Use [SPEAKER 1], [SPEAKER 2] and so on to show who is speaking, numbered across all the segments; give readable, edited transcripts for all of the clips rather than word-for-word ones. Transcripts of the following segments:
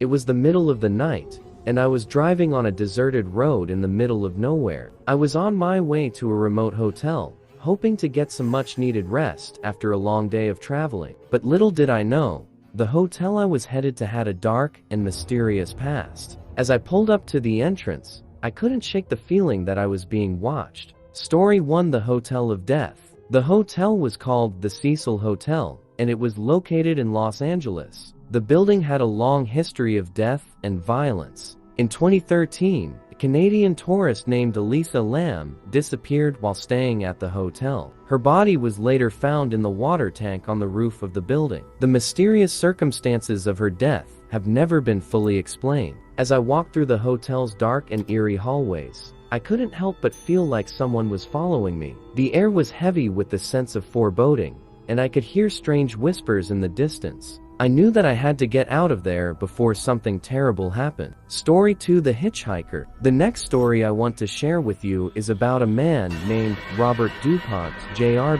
[SPEAKER 1] It was the middle of the night, and I was driving on a deserted road in the middle of nowhere. I was on my way to a remote hotel, hoping to get some much-needed rest after a long day of traveling. But little did I know, the hotel I was headed to had a dark and mysterious past. As I pulled up to the entrance, I couldn't shake the feeling that I was being watched. Story 1: The Hotel of Death. The hotel was called the Cecil Hotel, and it was located in Los Angeles. The building had a long history of death and violence. In 2013, a Canadian tourist named Elisa Lam disappeared while staying at the hotel. Her body was later found in the water tank on the roof of the building. The mysterious circumstances of her death have never been fully explained. As I walked through the hotel's dark and eerie hallways, I couldn't help but feel like someone was following me. The air was heavy with the sense of foreboding, and I could hear strange whispers in the distance. I knew that I had to get out of there before something terrible happened. Story 2: The Hitchhiker. The next story I want to share with you is about a man named Robert Dupont Jr.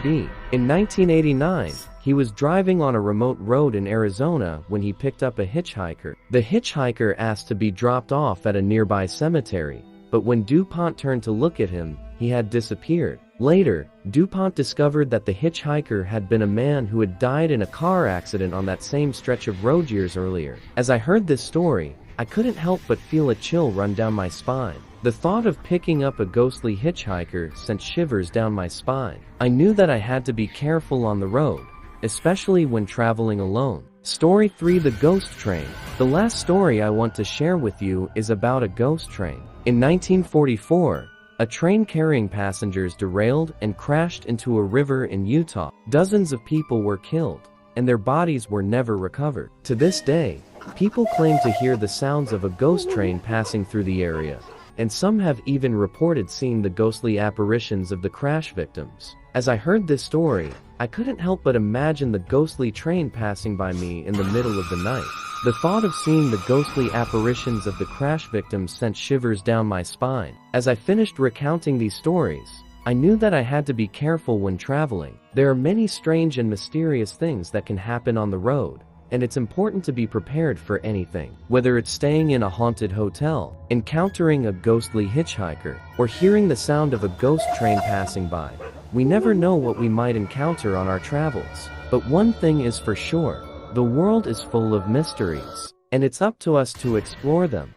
[SPEAKER 1] In 1989, he was driving on a remote road in Arizona when he picked up a hitchhiker. The hitchhiker asked to be dropped off at a nearby cemetery, but when Dupont turned to look at him, he had disappeared. Later, Dupont discovered that the hitchhiker had been a man who had died in a car accident on that same stretch of road years earlier. As I heard this story, I couldn't help but feel a chill run down my spine. The thought of picking up a ghostly hitchhiker sent shivers down my spine. I knew that I had to be careful on the road, especially when traveling alone. Story 3: The Ghost Train. The last story I want to share with you is about a ghost train. In 1944, a train carrying passengers derailed and crashed into a river in Utah. Dozens of people were killed, and their bodies were never recovered. To this day, people claim to hear the sounds of a ghost train passing through the area, and some have even reported seeing the ghostly apparitions of the crash victims. As I heard this story, I couldn't help but imagine the ghostly train passing by me in the middle of the night. The thought of seeing the ghostly apparitions of the crash victims sent shivers down my spine. As I finished recounting these stories, I knew that I had to be careful when traveling. There are many strange and mysterious things that can happen on the road, and it's important to be prepared for anything. Whether it's staying in a haunted hotel, encountering a ghostly hitchhiker, or hearing the sound of a ghost train passing by, we never know what we might encounter on our travels. But one thing is for sure: the world is full of mysteries, and it's up to us to explore them.